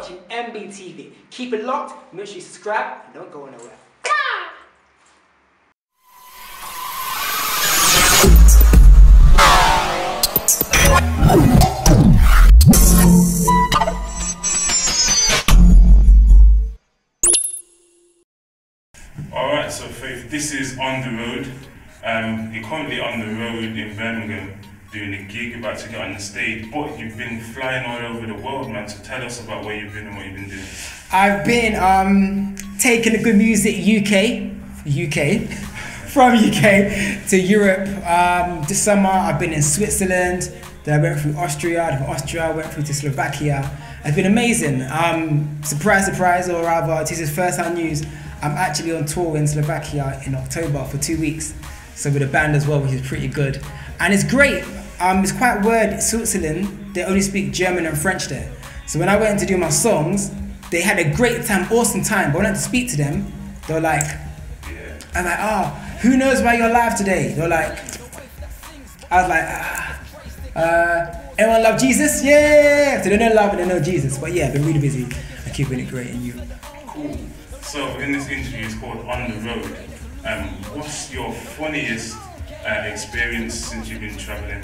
watching MBTV. Keep it locked, make sure you subscribe, and don't go nowhere. Alright, so Faith, this is On The Road. You're currently on the road in Birmingham doing a gig, about to get on the stage, but you've been flying all over the world, man, so tell us about where you've been and what you've been doing. I've been taking the good music from UK to Europe. This summer I've been in Switzerland, then I went through Austria, from Austria I went through to Slovakia. It's been amazing. Surprise, surprise, or rather, this is first hand news. I'm actually on tour in Slovakia in October for 2 weeks. So with a band as well, which is pretty good. And it's great. It's quite weird. Switzerland, they only speak German and French there. So when I went to do my songs, they had a great time, awesome time. But when I had to speak to them, they were like, I'm like, who knows why you're alive today? They were like, I was like, anyone love Jesus? Yeah! So they know love and they know Jesus. But yeah, I've been really busy and keeping it great and you. Cool. So in this interview, it's called On The Road. What's your funniest experience since you've been traveling?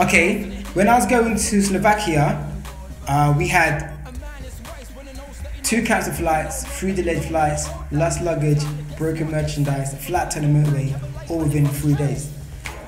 Okay. When I was going to Slovakia, we had 2 cancelled flights, 3 delayed flights, lost luggage, broken merchandise, a flat to the motorway, all within 3 days.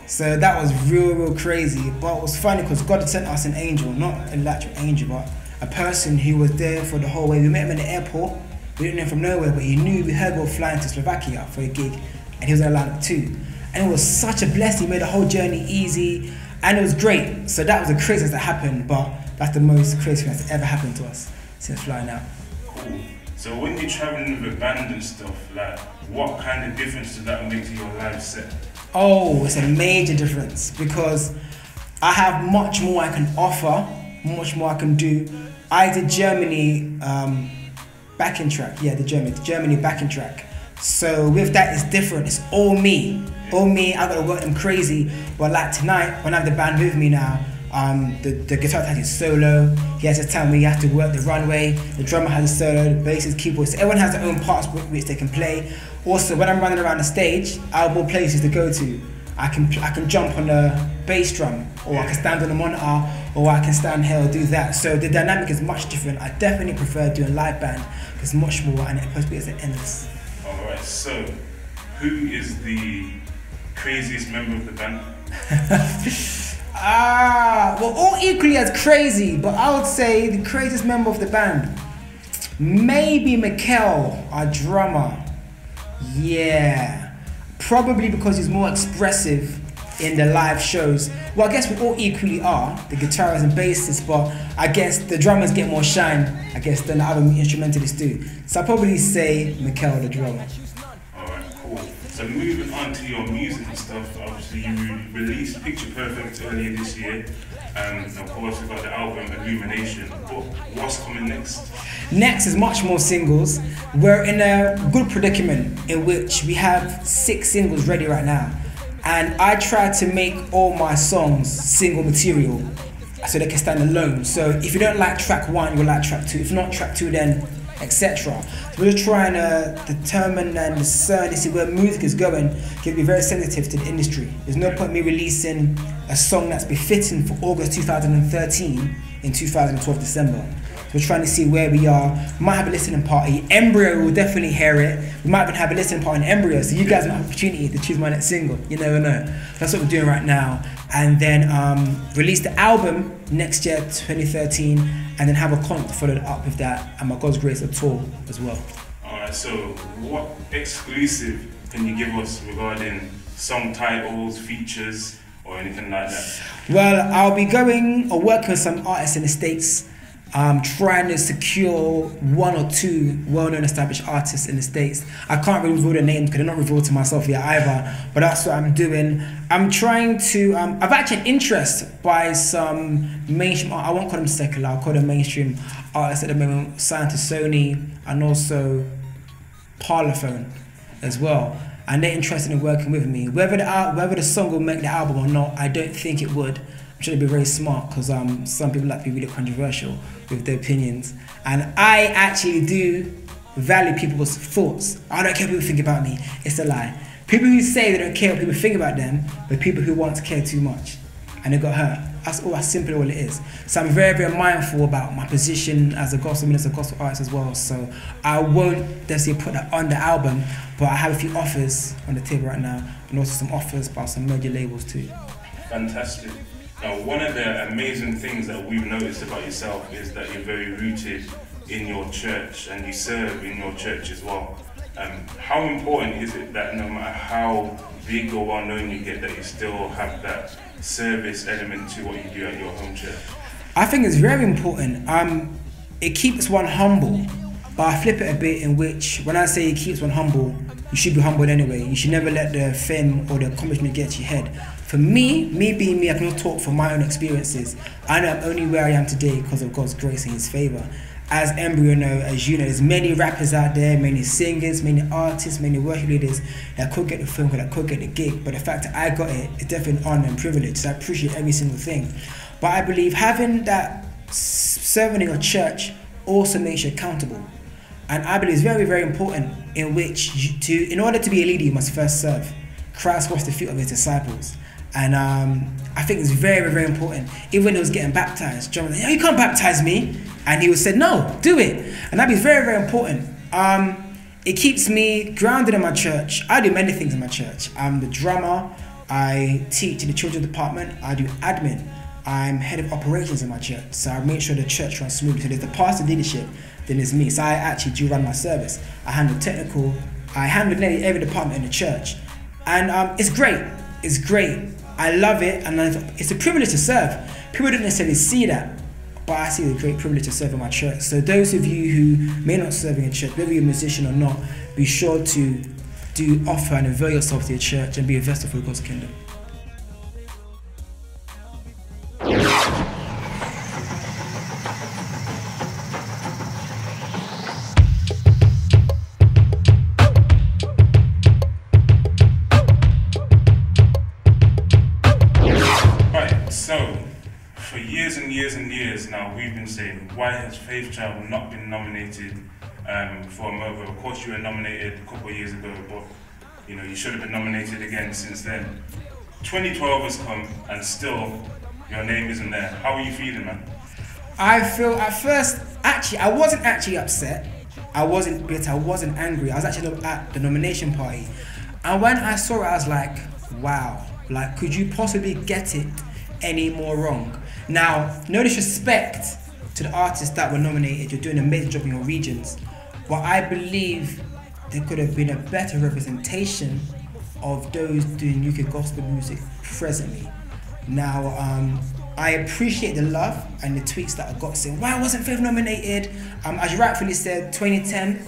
So that was real crazy. But it was funny because God had sent us an angel, not an actual angel, but a person who was there for the whole way. We met him in the airport. We didn't know him from nowhere, but he knew we heard we were flying to Slovakia for a gig, and he was in lineup too. And it was such a blessing. He made the whole journey easy, and it was great. So that was the craziest that happened, but that's the most crazy thing that's ever happened to us since flying out. Cool. So when you're traveling with a band and stuff, like, what kind of difference does that make to your live set? Oh, it's a major difference because I have much more I can offer, much more I can do. I did Germany backing track, the Germany backing track. So with that, it's different. It's all me, I gotta work them crazy. But like tonight, when I have the band with me now, the guitar has his solo. He has a time where you have to work the runway. The drummer has a solo, the bassist, keyboard. So everyone has their own parts which they can play. Also, when I'm running around the stage, I have more places to go to. I can jump on the bass drum, or I can stand on the monitor, or I can stand here or do that. So the dynamic is much different. I definitely prefer doing live band because much more, and it possibly is endless. Alright, so who is the craziest member of the band? Well, all equally as crazy, but I would say the craziest member of the band, maybe Mikel, our drummer. Yeah, probably because he's more expressive in the live shows. Well, I guess we all equally are, the guitarists and bassists, but I guess the drummers get more shine, I guess, than the other instrumentalists do. So I'll probably say Mikel, the drummer. Alright, cool. So moving on to your music and stuff, obviously you released Picture Perfect earlier this year, and of course we've got the album Illumination, but what's coming next? Next is much more singles. We're in a good predicament in which we have 6 singles ready right now. And I try to make all my songs single material so they can stand alone. So if you don't like track 1, you'll like track 2. If not track 2, then etc. So we're just trying to determine and discern to see where music is going. It can be very sensitive to the industry. There's no point me releasing a song that's befitting for August 2013 in 2012 December. So we're trying to see where we are. We might have a listening party. m-brio will definitely hear it. We might even have a listening party in m-brio. So you guys have an opportunity to choose my next single. You never know. That's what we're doing right now. And then release the album next year, 2013, and then have a concert followed up with that, and by God's grace, a tour as well. Alright, so what exclusive can you give us regarding song titles, features, or anything like that? Well, I'll be going or working with some artists in the States. Trying to secure 1 or 2 well-known established artists in the States. I can't really reveal their names because they're not revealed to myself yet either, but that's what I'm doing. I'm trying to, I've actually had interest by some mainstream, I won't call them secular, I'll call them mainstream artists at the moment, signed to Sony and also Parlophone as well. And they're interested in working with me. Whether the song will make the album or not, I don't think it would. I'm trying to be very smart because some people like to be really controversial with their opinions. And I actually do value people's thoughts. I don't care what people think about me. It's a lie. People who say they don't care what people think about them, but people who want to care too much and they got hurt. That's simply all it is. So I'm very, very mindful about my position as a gospel minister, gospel artist as well. So I won't necessarily put that on the album, but I have a few offers on the table right now, and also some offers by some major labels too. Fantastic. Now, one of the amazing things that we've noticed about yourself is that you're very rooted in your church and you serve in your church as well. How important is it that no matter how big or well known you get, that you still have that service element to what you do at your home church? I think it's very important. It keeps one humble, but I flip it a bit in which, when I say it keeps one humble, you should be humbled anyway. You should never let the fame or the accomplishment get to your head. For me being me, I can talk from my own experiences. I know I'm only where I am today because of God's grace and His favor. As m-brio know, as you know, there's many rappers out there, many singers, many artists, many worship leaders that could get the film, that could get the gig, but the fact that I got it is definitely an honor and privilege, so I appreciate every single thing. But I believe having that serving in your church also makes you accountable. And I believe it's very, very important in which in order to be a leader, you must first serve. Christ washed the feet of His disciples. And I think it's very, very important. Even when He was getting baptized, John was like, you can't baptize me. And He said, no, do it. And that is very, very important. It keeps me grounded in my church. I do many things in my church. I'm the drummer. I teach in the children's department. I do admin. I'm head of operations in my church. So I make sure the church runs smoothly. So there's the pastor leadership, then there's me. So I actually do run my service. I handle technical. I handle nearly every department in the church. And it's great. It's great. I love it, and it's a privilege to serve. People don't necessarily see that, but I see the great privilege to serve in my church. So those of you who may not serve in a church, whether you're a musician or not, be sure to do offer and avail yourself to your church and be a vessel for God's kingdom. So, for years and years and years now, we've been saying, why has Faith Child not been nominated for a MOBO? Of course, you were nominated a couple of years ago, but you should have been nominated again since then. 2012 has come, and still your name isn't there. How are you feeling, man? I feel at first, I wasn't actually upset. I wasn't bitter. I wasn't angry. I was actually at the nomination party, and when I saw it, I was like, wow, like, could you possibly get it any more wrong? Now, no disrespect to the artists that were nominated, you're doing an amazing job in your regions, but I believe there could have been a better representation of those doing UK gospel music presently. Now, I appreciate the love and the tweets that I got saying, why wasn't Faith nominated? As you rightfully said, 2010,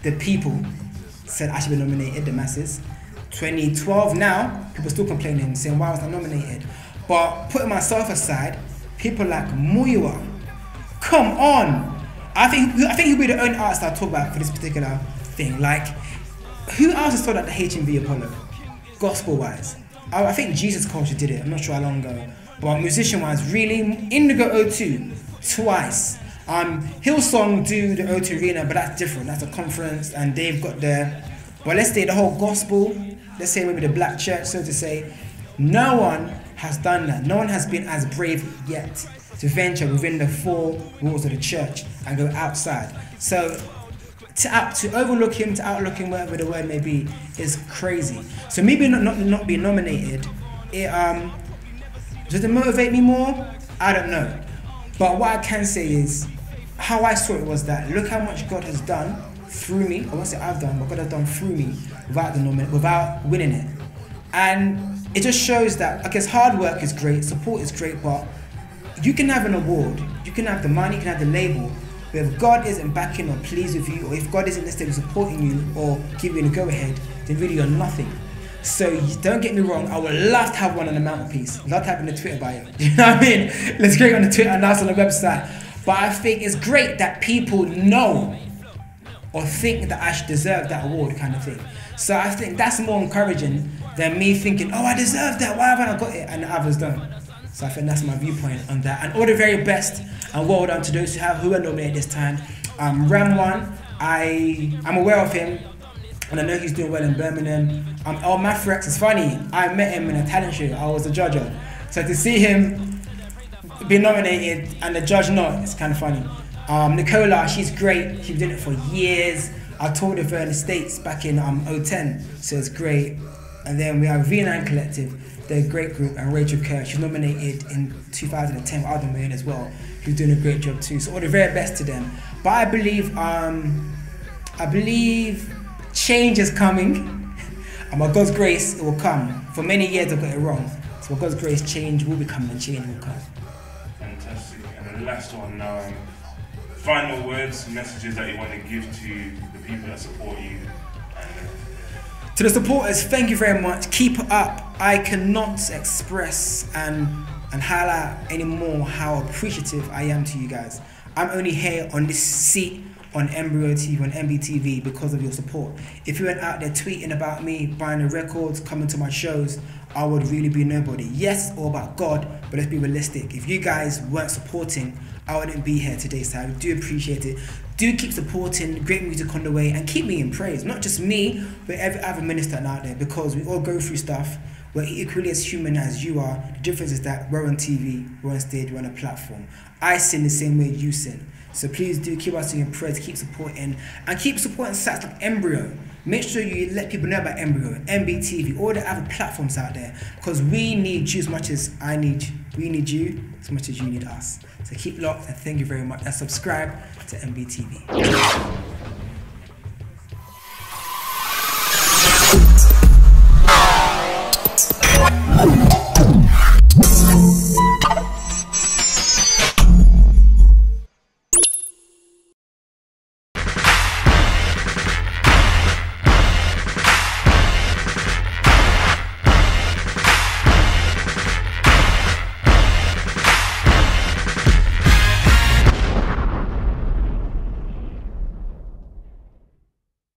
the people said I should be nominated, the masses. 2012 now, people still complaining, saying why was I nominated? But putting myself aside, people like Muyiwa, come on! I think he'll be the only artist I'll talk about for this particular thing. Like, who else has thought at the HMV Apollo, gospel-wise? I think Jesus Culture did it, I'm not sure how long ago. But musician-wise, really, Indigo O2, twice. Hillsong do the O2 Arena, but that's different, that's a conference, and they've got their, but let's say the whole gospel, let's say maybe the black church, so to say, no one has done that. No one has been as brave yet to venture within the four walls of the church and go outside. So to overlook him, to outlook him, whatever the word may be, is crazy. So maybe not being nominated, does it motivate me more? I don't know. But what I can say is, how I saw it was that, look how much God has done through me. I won't say I've done, but God has done through me without winning it. And it just shows that, I guess, hard work is great, support is great, but you can have an award, you can have the money, you can have the label, but if God isn't backing or pleased with you, or if God isn't necessarily supporting you or giving you a go-ahead, then really you're nothing. So don't get me wrong, I would love to have one on the mantelpiece, love to have it in the Twitter bio. You know what I mean? Let's get it on the Twitter and that's on the website. But I think it's great that people know or think that I should deserve that award, kind of thing. So I think that's more encouraging than me thinking, oh, I deserve that, why haven't I got it? And the others don't. So I think that's my viewpoint on that. And all the very best, and well done to those who are nominated this time. Ram won. I'm aware of him, and I know he's doing well in Birmingham. Mathrex is funny. I met him in a talent show. I was a judge of. So to see him be nominated and the judge not, it's kind of funny. Nicola, she's great. She's been doing it for years. I toured with her in the States back in 2010, so it's great. And then we have V9 Collective, they're a great group, and Rachel Kerr, she's nominated in 2010 with Other Man as well. She's doing a great job too. So all the very best to them. But I believe change is coming, and by God's grace, it will come. For many years I've got it wrong. So by God's grace, change will be coming and change will come. Fantastic. And the last one now, final words, messages that you want to give to the people that support you. To the supporters, thank you very much. Keep it up. I cannot express and highlight anymore how appreciative I am to you guys. I'm only here on this seat on m-brio TV, on MBTV, because of your support. If you went out there tweeting about me, buying the records, coming to my shows, I would really be nobody. Yes, it's all about God, but let's be realistic. If you guys weren't supporting, I wouldn't be here today, so I do appreciate it. Do keep supporting great music on the way, and keep me in praise. Not just me, but every other minister out there, because we all go through stuff. We're equally as human as you are. The difference is that we're on TV, we're on stage, we're on a platform. I sin the same way you sin. So please do keep us in prayers, keep supporting, and keep supporting sites like m-brio. Make sure you let people know about m-brio, MBTV, all the other platforms out there, because we need you as much as we need you as much as you need us. So keep locked, and thank you very much, and subscribe to MBTV.